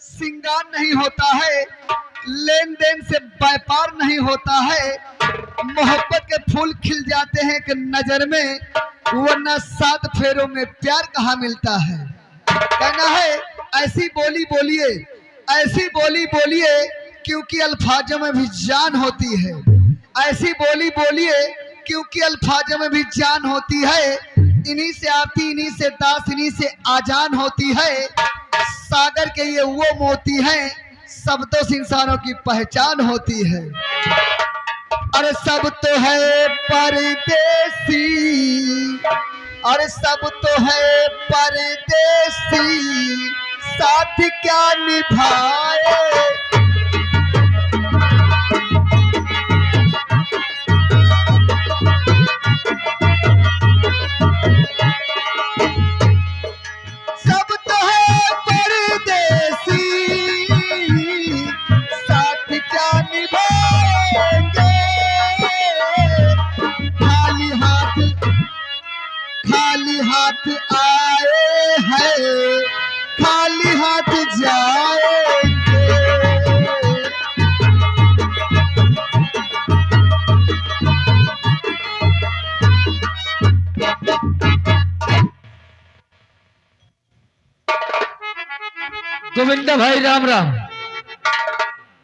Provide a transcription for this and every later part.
श्रृंगार नहीं होता है, लेन देन से व्यापार नहीं होता है। मोहब्बत के फूल खिल जाते हैं कि नजर में, वरना 7 फेरों में प्यार कहाँ मिलता है। कहना है ऐसी बोली बोलिए, ऐसी बोली बोलिए क्योंकि अल्फाजों में भी जान होती है। ऐसी बोली बोलिए क्योंकि अल्फाजों में भी जान होती है। इन्हीं से आती, इन्हीं से दास, इन्हीं से आजान होती है। सागर के ये वो मोती हैं, शब्दों से इंसानों की पहचान होती है। अरे सब तो है परदेसी, अरे सब तो है परदेसी, साथ क्या निभाए। सब तो है परदेसी, साथ क्या निभाएंगे। खाली हाथ आए हैं, खाली हाथ जाएंगे। गोविंदा भाई राम राम।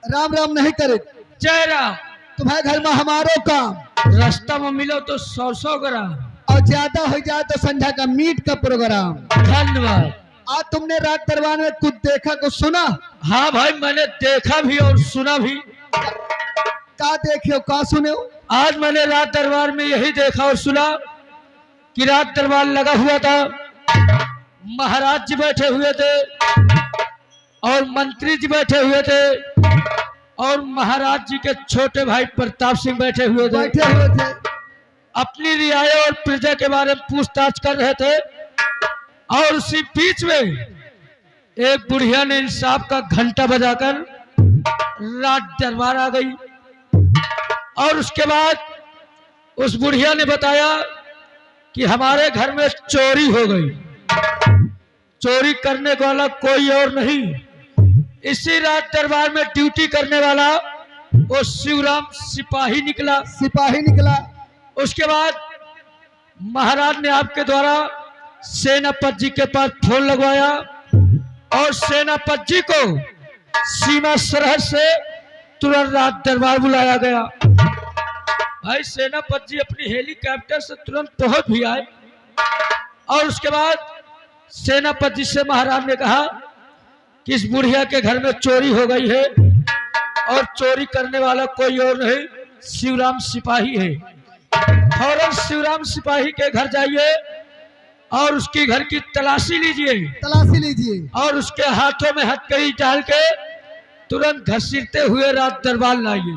राम राम नहीं करे, जय राम। तुम्हारे घर में हमारो काम, रास्ता में मिलो तो 100 ग्राम, और ज्यादा हो जाए तो संध्या का मीट का प्रोग्राम। धन्यवाद। आज तुमने रात दरबार में कुछ देखा, कुछ सुना? हाँ भाई, मैंने देखा भी और सुना भी। क्या देखे हो, क्या सुने हो? आज मैंने रात दरबार में यही देखा और सुना कि रात दरबार लगा हुआ था, महाराज जी बैठे हुए थे और मंत्री जी बैठे हुए थे और महाराज जी के छोटे भाई प्रताप सिंह बैठे हुए थे। अपनी रियाया और प्रजा के बारे में पूछताछ कर रहे थे। और उसी बीच में एक बुढ़िया ने इंसाफ का घंटा बजाकर रात दरबार आ गई। और उसके बाद उस बुढ़िया ने बताया कि हमारे घर में चोरी हो गई। चोरी करने वाला कोई और नहीं, इसी रात दरबार में ड्यूटी करने वाला वो शिवराम सिपाही निकला। सिपाही निकला। उसके बाद महाराज ने आपके द्वारा सेनापति जी के पास फोन लगवाया और सेनापति जी को सीमा सरहद से तुरंत रात दरबार बुलाया गया। भाई सेनापति जी अपनी हेलीकॉप्टर से तुरंत पहुंच भी आए। और उसके बाद सेनापति जी से महाराज ने कहा कि इस बुढ़िया के घर में चोरी हो गई है और चोरी करने वाला कोई और नहीं, शिवराम सिपाही है। फौरन शिवराम सिपाही के घर जाइए और उसकी घर की तलाशी लीजिए। तलाशी लीजिए और उसके हाथों में हथकड़ी डाल के तुरंत घसीटते हुए रात दरबार लाइए।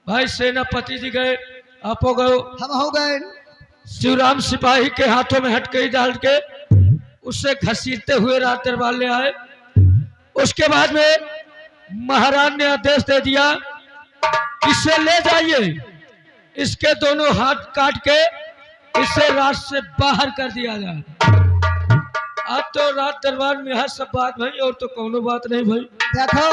भाई सेनापति जी गए, आप हो गए, हम हो गए। शिवराम सिपाही के हाथों में हथकड़ी डाल के उससे घसीटते हुए रात दरबार ले आए। उसके बाद में महाराज ने आदेश दे दिया, इसे ले जाइए, इसके दोनों हाथ काट के इसे रात से बाहर कर दिया जाए। अब तो रात दरबार में यह सब बात भाई, और तो कोनो बात नहीं भाई। देखो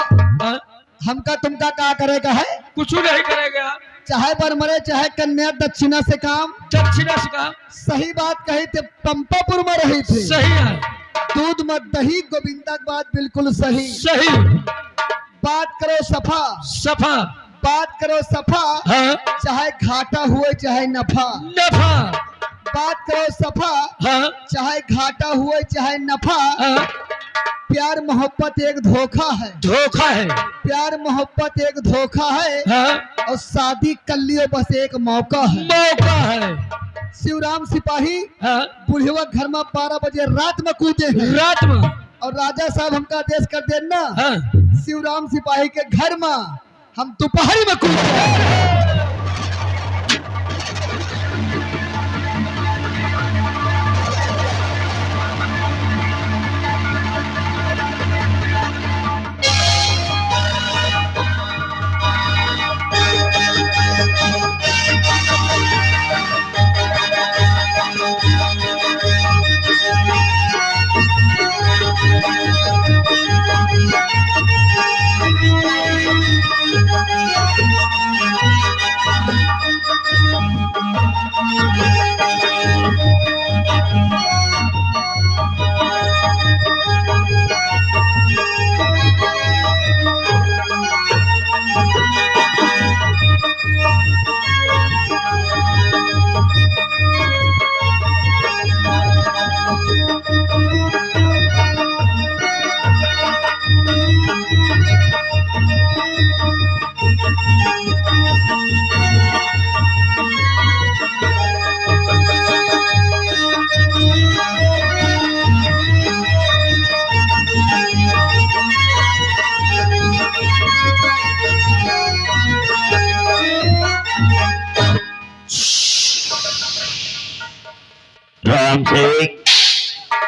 हमका तुमका क्या करेगा है, कुछ नहीं करेगा, चाहे बर मरे चाहे कन्या दक्षिणा से काम। दक्षिणा से काम। सही बात कही थे, पंपापुर में रही थी। सही है। दूध मत दही, गोविंदा की बात बिल्कुल सही। सही। बात करो सफा, सफा बात करो सफा। हाँ। चाहे घाटा हुए चाहे नफा, नफा। बात करो सफा। हाँ। चाहे घाटा हुए चाहे नफा। हाँ। प्यार मोहब्बत एक धोखा है। धोखा है। प्यार मोहब्बत एक धोखा है। हाँ। और शादी कर लियो बस एक मौका है। मौका है। शिवराम सिपाही हाँ। बुढ़िया घर में 12 बजे रात में कूदे हैं। रात में। और राजा साहब हमका आदेश कर देना, हाँ। शिवराम सिपाही के घर में हम दोपहरी में कूदे।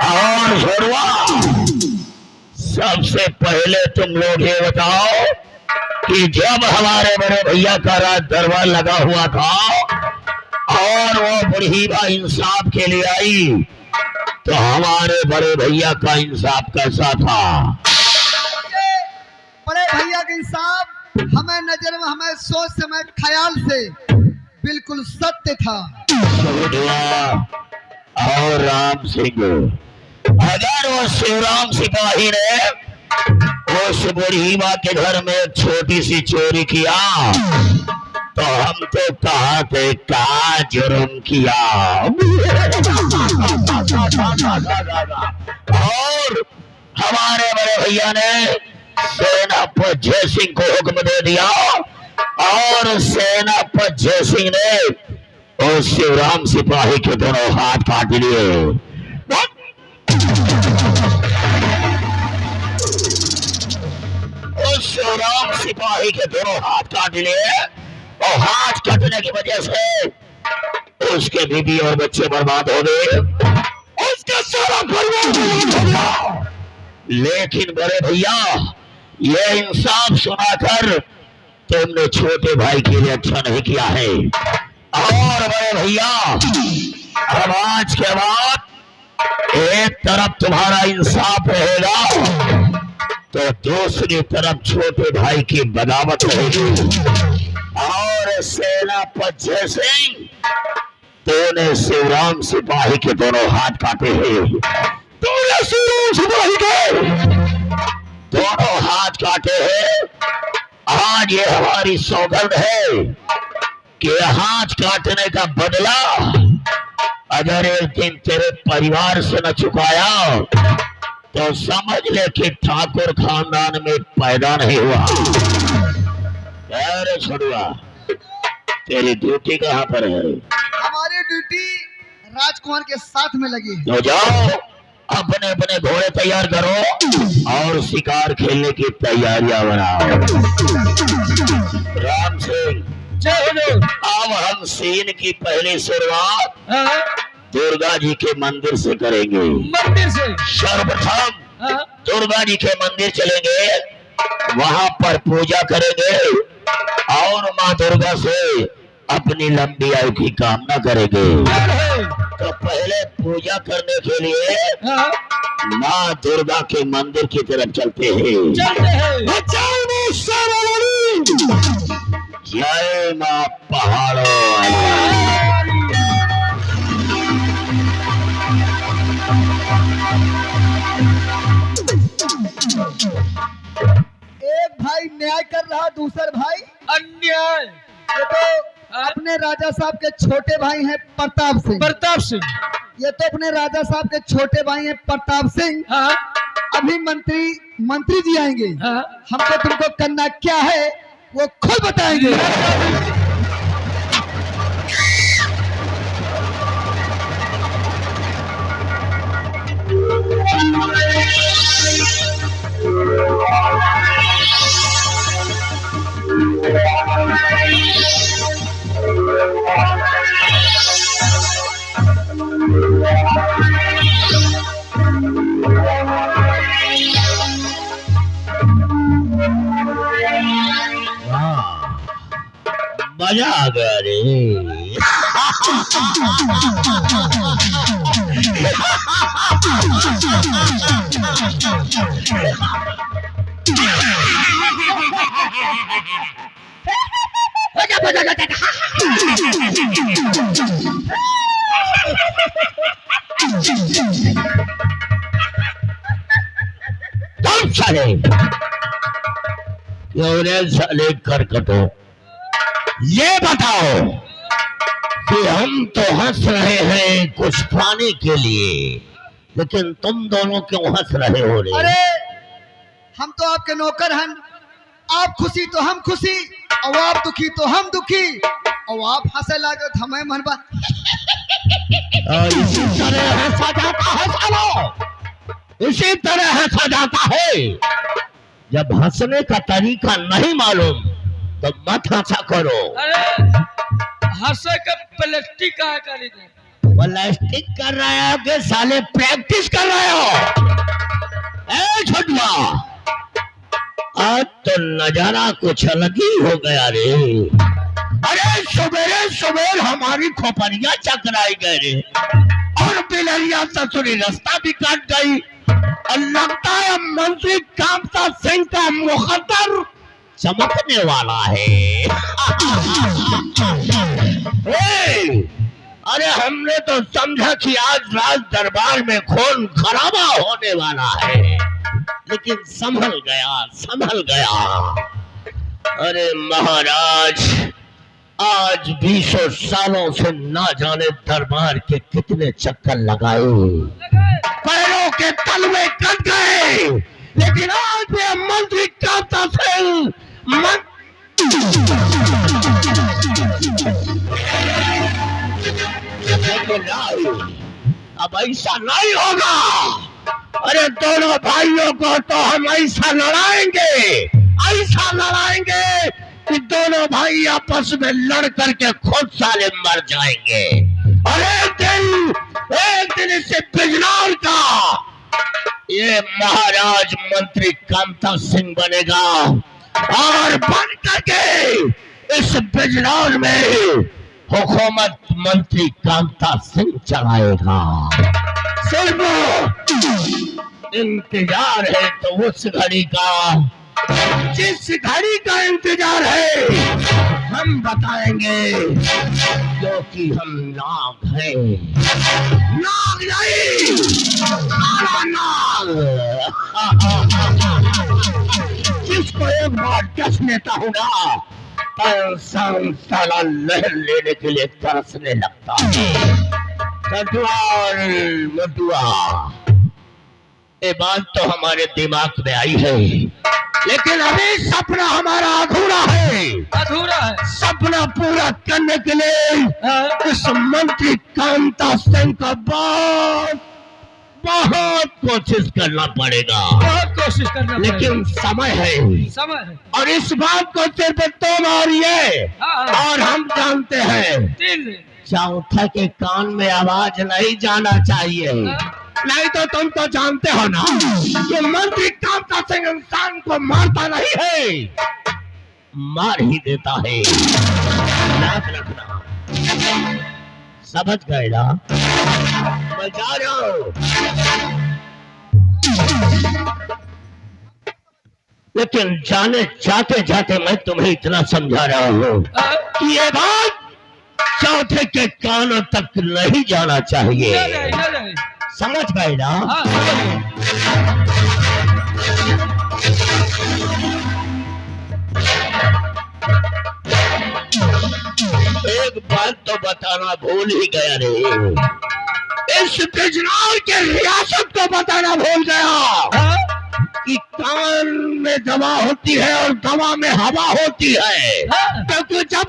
और छोड़वा, सबसे पहले तुम लोग ये बताओ कि जब हमारे बड़े भैया का राज दरबार लगा हुआ था और वो बुढ़ीबा इंसाफ के लिए आई, तो हमारे बड़े भैया का इंसाफ कैसा था? बड़े भैया का इंसाफ हमें नजर में, हमें सोच से, हमें ख्याल से बिल्कुल सत्य था। और राम सिंह, अगर वो शिवराम सिपाही ने उस बुढ़ीबा के घर में एक छोटी सी चोरी किया तो हम तो कहा थे क्या जुर्म किया। और हमारे बड़े भैया ने सेनापति जय सिंह को हुक्म दे दिया और सेनापति जय सिंह ने उस शिवराम सिपाही के दोनों हाथ काट लिए। उस शिवराम सिपाही के दोनों हाथ काट लिए और हाथ कटने की वजह से उसके बीवी और बच्चे बर्बाद हो गए, उसका सारा परिवार बर्बाद हो गया। लेकिन बड़े भैया, ये इंसाफ सुनाकर तुमने छोटे भाई के लिए अच्छा नहीं किया है। और बड़े भैया, अब आज के बाद एक तरफ तुम्हारा इंसाफ रहेगा तो दूसरी तरफ छोटे भाई की बगावत रहेगी। और सेनापति जय सिंह, तूने शिवराम सिपाही के दोनों हाथ काटे हैं, तूने शिवराम सिपाही के दोनों हाथ काटे हैं। आज ये हमारी सौगंध है कि हाथ काटने का बदला अगर एक दिन तेरे परिवार से न चुकाया तो समझ ले कि ठाकुर खानदान में पैदा नहीं हुआ। अरे छोड़ुआ, तेरी ड्यूटी कहाँ पर है? हमारी ड्यूटी राजकुमार के साथ में लगी है। तो जाओ, अपने अपने घोड़े तैयार करो और शिकार खेलने की तैयारियां बनाओ। राम सिंह, अब हम सीन की पहली शुरुआत दुर्गा जी के मंदिर से करेंगे। मंदिर से सर्वप्रथम दुर्गा जी के मंदिर चलेंगे, वहां पर पूजा करेंगे और माँ दुर्गा से अपनी लंबी आयु की कामना करेंगे। तो पहले पूजा करने के लिए माँ दुर्गा के मंदिर की तरफ चलते हैं। जय माँ पहाड़ों वाली। एक भाई न्याय कर रहा, दूसरा भाई अन्याय। ये तो अपने राजा साहब के छोटे भाई हैं प्रताप सिंह। प्रताप सिंह, ये तो अपने राजा साहब के छोटे भाई हैं प्रताप सिंह। हाँ अभी मंत्री जी आएंगे, हाँ। हमको तुमको करना क्या है वो खुद बताएंगे। मजा आ गया रे। साले करकटो, ये बताओ कि हम तो हंस रहे हैं कुछ पाने के लिए, लेकिन तुम दोनों क्यों हंस रहे हो रे? अरे हम तो आपके नौकर हैं, आप खुशी तो हम खुशी, और आप दुखी तो हम दुखी, और आप हंसे लागत हमें मनवा। इसी तरह हंसा जाता है सालो, इसी तरह हंसा जाता है। जब हंसने का तरीका नहीं मालूम तो मत हंसा करो। अरे हंसे का प्लास्टिक का करी दे। प्लास्टिक कर रहे हो कि साले प्रैक्टिस कर रहे हो? ए छोटुआ, आज तो नजारा कुछ अलग ही हो गया रे। अरे सवेरे सवेर हमारी खोपड़िया चकराई गए रे, और बिलरिया ससुरी रास्ता भी काट गई, और लगता है मंत्री कामता सिंह का मुकद्दर चमकने वाला है। अरे हमने तो समझा कि आज राज दरबार में खून खराबा होने वाला है, लेकिन संभल गया। अरे महाराज, आज 20 सालों से ना जाने दरबार के कितने चक्कर लगाए, पैरों के तल में कट गए, लेकिन आज भी मंत्री कामता सिंह अब ऐसा नहीं होगा। अरे दोनों भाइयों को तो हम ऐसा लड़ाएंगे कि दोनों भाई आपस में लड़ करके खुद साले मर जाएंगे। और एक दिन इससे बिजनौर का ये महाराज मंत्री कामता सिंह बनेगा, और बन करके इस बिजनौर में हुकूमत मंत्री कामता सिंह चलाएगा। सिर्फ इंतजार है तो उस घड़ी का, जिस घड़ी का इंतजार है हम बताएंगे, क्योंकि हम नाग हैं। नाग नहीं, काला नाग। जिसको एक बार डस लेता हूँ ना, तो साला लहर लेने के लिए तरसने लगता है। मटुआ, ये बात तो हमारे दिमाग में आई है, लेकिन अभी सपना हमारा अधूरा है। सपना पूरा करने के लिए इस मंत्री कामता सिंह का बहुत कोशिश करना पड़ेगा, लेकिन समय है। और इस बात को सिर्फ तुम और ये और हम जानते हैं। चौथा के कान में आवाज नहीं जाना चाहिए, नहीं तो तुम तो जानते हो ना कि मंत्री कामता सिंह इंसान को मारता नहीं है, मार ही देता है। याद रखना, समझ गए ना? मैं जा रहा हूं, लेकिन जाते जाते मैं तुम्हें इतना समझा रहा हूँ कि ये बात चौथे के कानों तक नहीं जाना चाहिए। समझ गए ना? एक बात तो बताना भूल ही गया रे, इस बिजनौर के रियासत को बताना भूल गया कि कान में दवा होती है और दवा में हवा होती है। क्योंकि जब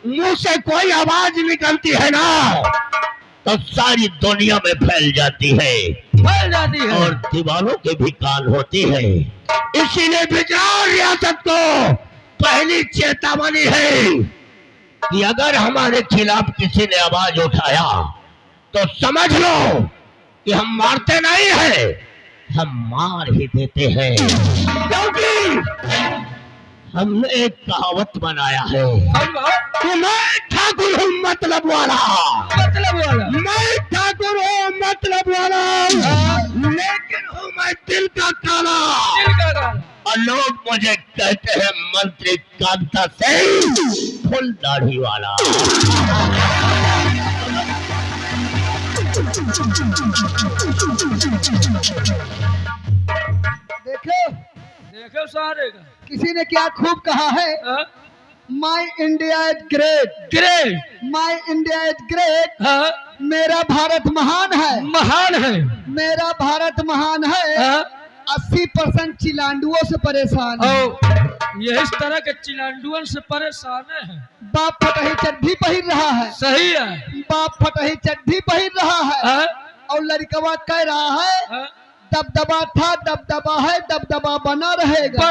मुंह से कोई आवाज निकलती है ना, तो सारी दुनिया में फैल जाती है और दीवारों के भी कान होती है। इसीलिए बिजनौर रियासत को पहली चेतावनी है कि अगर हमारे खिलाफ किसी ने आवाज उठाया तो समझ लो कि हम मारते नहीं हैं, हम मार ही देते हैं। क्योंकि हमने एक कहावत बनाया है कि मैं ठाकुर हूँ मतलब वाला, मैं ठाकुर हूँ मतलब वाला, लेकिन हूँ मैं दिल का काला। और लोग मुझे कहते हैं मंत्री कामता सिंह फुल दाढ़ी वाला। देखो सारे किसी ने क्या खूब कहा है, my India is great, my India is great. मेरा भारत महान है, मेरा भारत महान है। 80% चिलांडुओं से परेशान है। ये इस तरह के चिलांडुओं से परेशान है। बाप फटही चड्ढी पहिर रहा है, सही है, बाप फटही चड्ढी पहिर रहा है। और लड़कवा कह रहा है दबदबा था, दबदबा है, दबदबा बना रहेगा।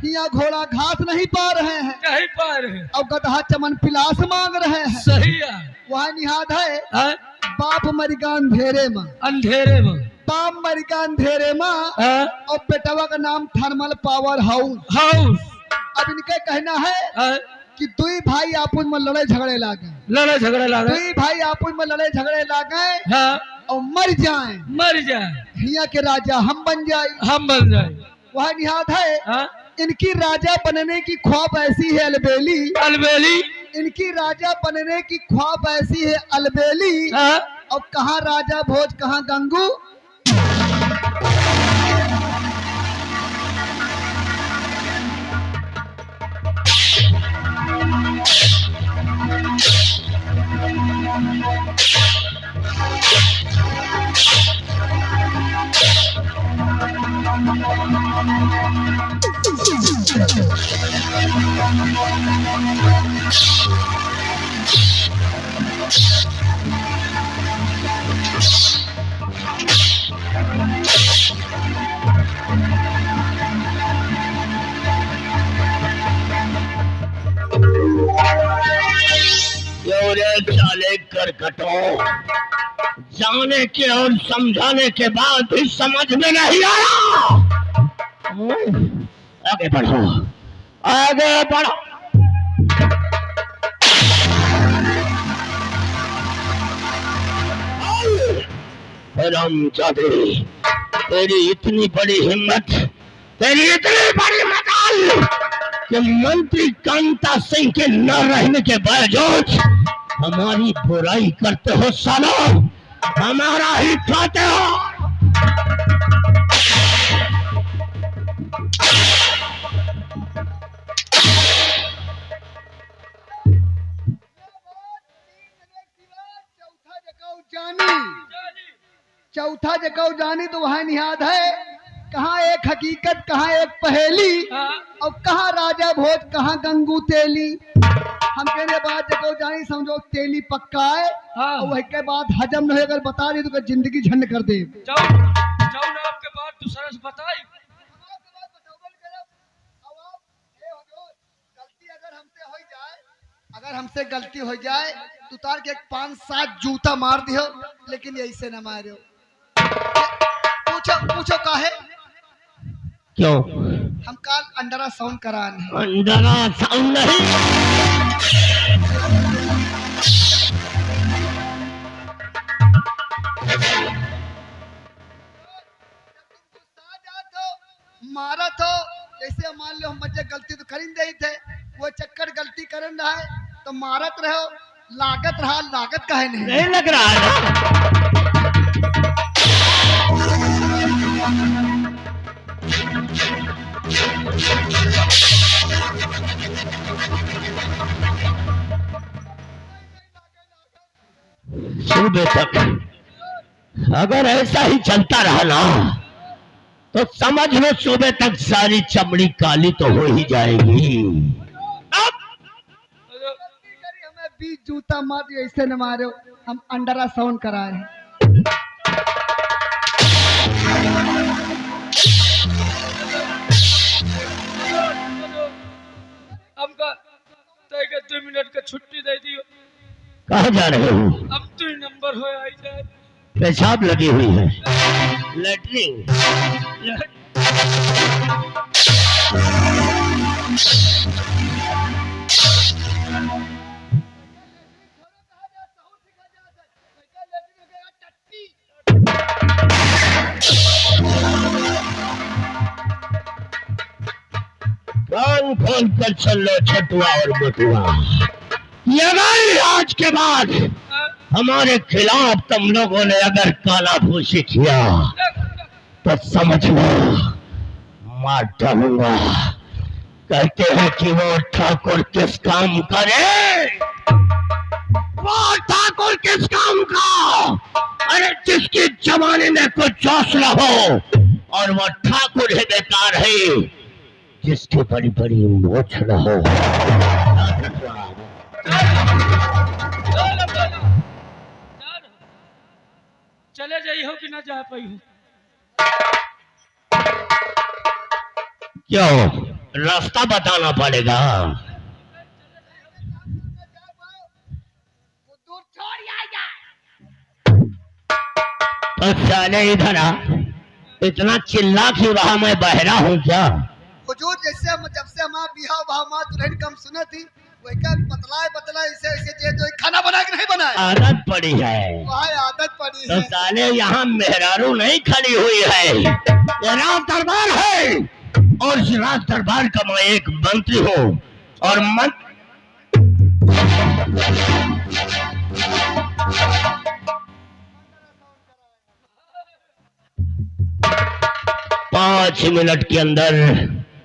हिया घोड़ा घास नहीं पा रहे हैं नहीं पा रहे। और गदहा चमन पिलास मांग रहे हैं। सही है। वहाँ निहाद है हाँ? बाप मरिका अंधेरे में, अंधेरे में। बाप मरिका अंधेरे में हाँ? और बेटवा का नाम थर्मल पावर हाउस। हाउस। अब इनके कहना है हाँ? कि दुई भाई आपस में लड़े झगड़े लागे, लड़े झगड़े लगे। दुई भाई आपस में लड़े झगड़े लागे हाँ? और मर जाएं, मर जाए, हिया के राजा हम बन जाए। हम बन जाए। वह निहाद है हाँ? इनकी राजा बनने की ख्वाब ऐसी है अलबेली, अलबेली। इनकी राजा बनने की ख्वाब ऐसी है अलबेली। हाँ? और कहाँ राजा भोज कहाँ गंगू। चाले कर कटो, जाने के और समझाने के बाद भी समझ में नहीं आया। आगे बढ़ो, आगे बढ़ो। रामजादे, तेरी इतनी बड़ी हिम्मत, तेरी इतनी बड़ी मजाल कि मंत्री कांता सिंह के न रहने के बावजूद हमारी बुराई करते हो सालो, हमारा ही खाते हो। चौथा जगह जानी तो वहाँ निहाद है कहाँ एक हकीकत कहाँ एक पहेली। हाँ? और कहाँ राजा भोज कहाँ गंगू तेली। हम कहने बाद जगह जानी समझो तेली पक्का है। हाँ? और वही के बाद हजम नहीं अगर बता दी तो जिंदगी झंड कर दे। नाम के बाद तू सरस बताई। अगर हमसे गलती हो जाए तो तार के 5-7 जूता मार दियो, लेकिन ऐसे न मारो। पूछो पूछो काहे क्यों? हम काल अंडरा साउंड कराने। अंडरा साउंड नहीं, मारा तो जैसे मान लो हम बच्चे गलती तो कर ही नहीं थे, वो चक्कर गलती करन रहा है तो मारत रहो, लागत रहा लागत काहे नहीं लग रहा है। सुबह तक अगर ऐसा ही चलता रहा ना तो समझ लो सुबह तक सारी चमड़ी काली तो हो ही जाएगी। हमें 20 जूता मार दिए, ऐसे न मारो। हम अंडरा साउंड कराए हैं। हमका 2 मिनट का छुट्टी दे दियो। कहाँ जा रहे हो? अब 2 नंबर हो आई जाए। पेशाब लगी हुई है, लेटरिन। कान खोल कर चलो छटुआ और बटुआ, अगर आज के बाद हमारे खिलाफ तुम लोगों ने अगर काला भूसी किया तो समझ लो मार डालूंगा। कहते हैं कि वो ठाकुर किस काम करे, वो ठाकुर किस काम का? अरे जिसकी जमाने में कुछ हौसला हो, और वो ठाकुर ही बेकार है जिसकी बड़ी बड़ी मोछ न हो। चले जाई हो कि ना जा पाई हो? क्यों रास्ता बताना पड़ेगा। तो चले इधर आ, इतना चिल्ला क्यों रहा, मैं बहरा हूँ क्या? हुजूर जैसे जब से हमारा बिहाव भाव दुल्हन कम सुना थी वही का बतला ऐसे ऐसे जे तो खाना बना के नहीं बनाए। आदत पड़ी है, वहाँ आदत पड़ी तो है। साले यहाँ मेहरारू नहीं खड़ी हुई है, ये राज दरबार है और इस राज दरबार का मैं एक मंत्री हूँ और 5 मिनट के अंदर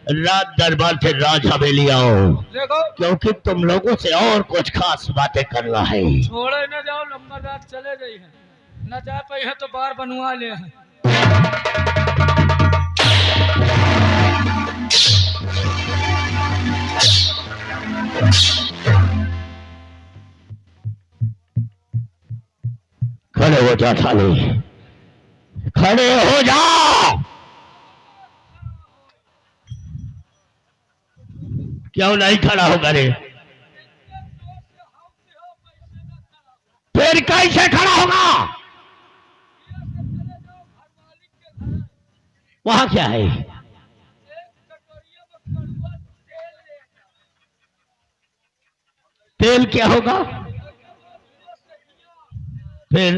राज दरबार से राज हवेली आओ, देखो क्योंकि तुम लोगों से और कुछ खास बातें करना है। छोड़े न जाओ, लंबा रात चले गई है, न जा पाई है तो बार बनवा ले हैं। खड़े हो जा थाने, खड़े हो जा। क्यों नहीं खड़ा होगा रे? फिर कैसे खड़ा होगा? वहां क्या है? तेल क्या होगा? फिर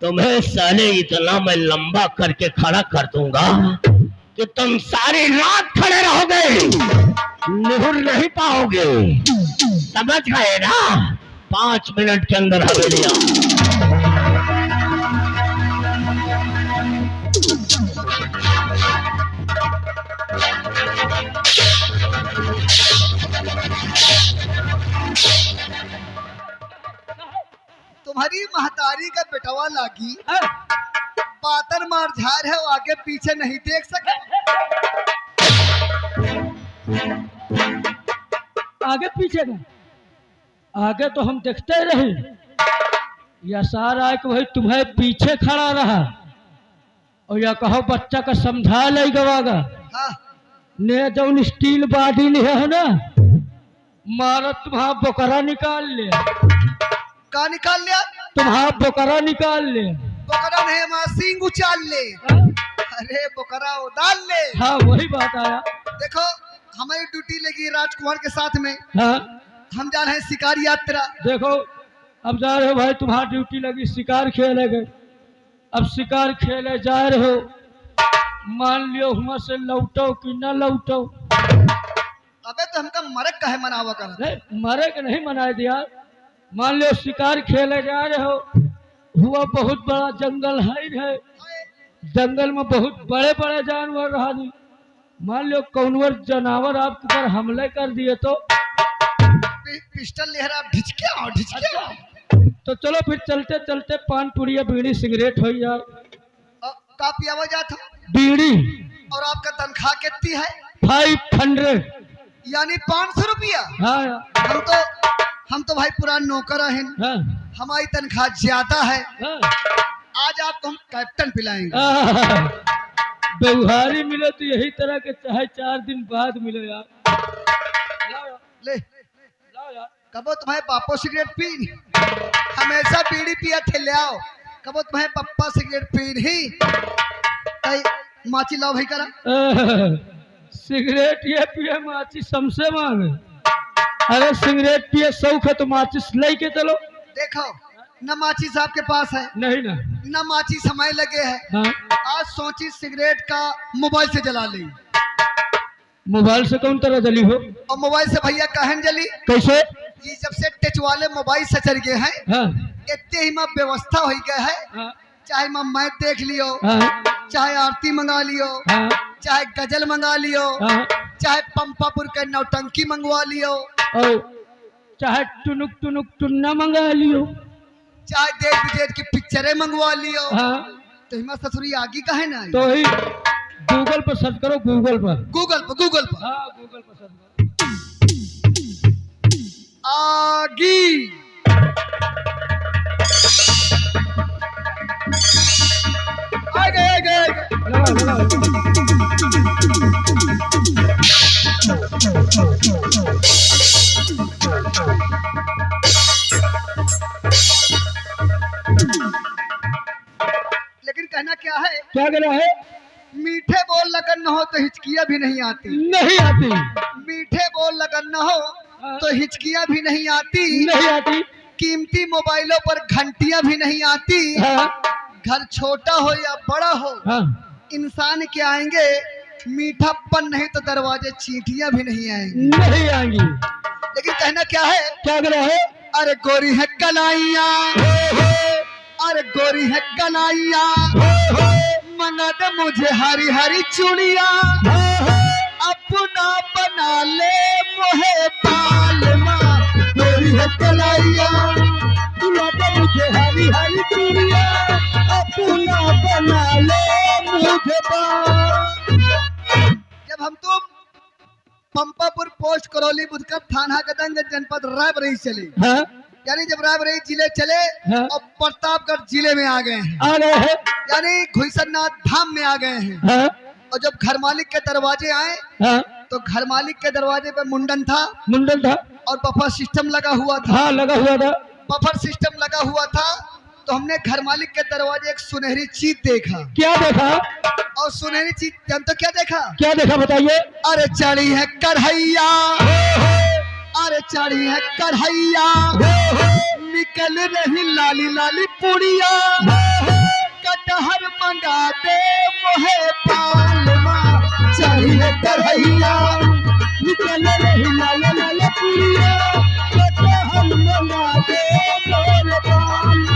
तुम्हें साले इतना मैं लंबा करके खड़ा कर दूंगा कि तुम सारी रात खड़े रहोगे, निहुर नहीं पाओगे, समझ गए ना? 5 मिनट के अंदर हवेली आओ। तुम्हारी महतारी का बेटवा लागी पातर मार झार है, वो आगे पीछे नहीं देख सके। आगे पीछे का आगे तो हम देखते रहे, या सारा कि भाई तुम्हें पीछे खड़ा रहा और या कहो बच्चा का समझा ले गवागा। हाँ। ने जौन स्टील बॉडी ले है ना, मारत तुम्हारा बोकरा निकाल ले। का निकाल लिया? तुम्हारा बोकरा निकाल ले। बोकरा नहीं, मां सिंग उचाल ले। अरे बोकरा उदाल ले। हाँ वही बात आया। देखो हमारी ड्यूटी लगी राजकुमार के साथ में। हाँ हम जा रहे हैं शिकार यात्रा। देखो अब जा रहे हो भाई, तुम्हारी ड्यूटी लगी शिकार खेले गए। अब शिकार खेले जा रहे हो, मान लियो वहां से लौटो कि न लौटो। अबे तो हमका मरक का है मनावा कर। नहीं मरे के नहीं मना दिया। मान लो शिकार खेले जा रहे हो, हुआ बहुत बड़ा जंगल है, जंगल में बहुत बड़े बड़े जानवर रहा नहीं। मान लो कौनवर जानवर आपके ऊपर हमले कर दिए तो पिस्टल ले रहा, ढिचके ढिचके। तो चलो फिर चलते चलते पान पुड़िया बीड़ी सिगरेट हो जाए। का पियावा जाता बीड़ी। और आपका तनख्वाह कितनी है? 500 यानी 500 रुपया। हाँ हम तो भाई पुरान नौकर हैं। हाँ हमारी तनख्वाह ज्यादा है। हाँ। आज आपको हम कैप्टन पिलाएंगे। व्यवहारी मिले तो यही तरह के, चाहे 4 दिन बाद मिले यार। ले लाओ यार। कबो तुम्हारे पापो सिगरेट पी, हमेशा बीड़ी पिया थे ले आओ। कबो तुम्हारे पप्पा सिगरेट पी ही माची लाओ भाई करा। सिगरेट ये पिए माची समसे मांगे। अरे सिगरेट पिए शौक है तो माचिस लेके चलो। देखो न माचिस आपके पास है, नहीं ना, न माचिस समय लगे है। हाँ? आज सोची सिगरेट का मोबाइल से जला ली। मोबाइल से कौन तरह जली हो? और मोबाइल से भैया कहन जली कैसे? ये जब से टच वाले मोबाइल से चल गए हैं, हाँ? इतने ही में व्यवस्था हो गया है। हाँ? चाहे मैच देख लियो, हाँ? चाहे आरती मंगा लियो, हाँ? चाहे गजल मंगा लियो, हाँ? चाहे पंपापुर का नौटंकी मंगवा लियो, और चाहे टुनुक टुनुक टुन्ना मंगा लियो, चाहे देश विदेश की पिक्चरें मंगवा लियो। हाँ? तो हिमा ससुरी आगे का है ना। तो ही गूगल पर सर्च करो, गूगल पर। गूगल पर, गूगल पर। हाँ, गूगल पर सर्च करो। आगी। आ गए, आ गए, आ गए। लगाओ, लगाओ। लेकिन कहना क्या है, क्या कहना है? मीठे बोल लगन न हो तो हिचकियां भी नहीं आती। नहीं आती। मीठे बोल लगन न हो तो हिचकियां भी नहीं आती। नहीं आती। कीमती मोबाइलों पर घंटियां भी नहीं आती। हाँ, घर छोटा हो या बड़ा हो, हाँ। इंसान के आएंगे, मीठापन नहीं तो दरवाजे चींटियां भी नहीं आएंगी। नहीं आएंगी। लेकिन कहना क्या है, क्या कहना है? अरे गोरी है कलाइया, अरे गोरी है कलाइया, मना दे मुझे हरी हरी चूड़िया, अपना बना ले मोहे पालमा। गोरी है कलाइया, मना दे मुझे हरी हरी चूड़िया, अपना बना ले मुझे जब हम तुम पंपापुर पोस्ट करौली बुधकर थाना गदंग जनपद रायबरेली चले, हाँ, यानी जब रायबरेली जिले चले हाँ। और प्रतापगढ़ जिले में आ गए हैं, आ गए हैं। यानी घुसरनाथ धाम में आ गए हैं। हाँ, और जब घर मालिक के दरवाजे आए हाँ। तो घर मालिक के दरवाजे पे मुंडन था मुंडन था। और बफर सिस्टम लगा हुआ था। हाँ, लगा हुआ था। बफर सिस्टम लगा हुआ था तो हमने घर मालिक के दरवाजे एक सुनहरी चीज देखा। क्या देखा? और सुनहरी चीज जान तो क्या देखा? क्या देखा बताइए? अरे चढ़ी है कढ़ैया, अरे चढ़ी है कढ़ैया, निकल रही लाली लाली पुड़िया, कटहर मंगा दे मोहे पालमा। चढ़ी है कढ़ैया, निकल रही लाल लाल पुड़िया, कटहल मंगा दे मोरे पाल।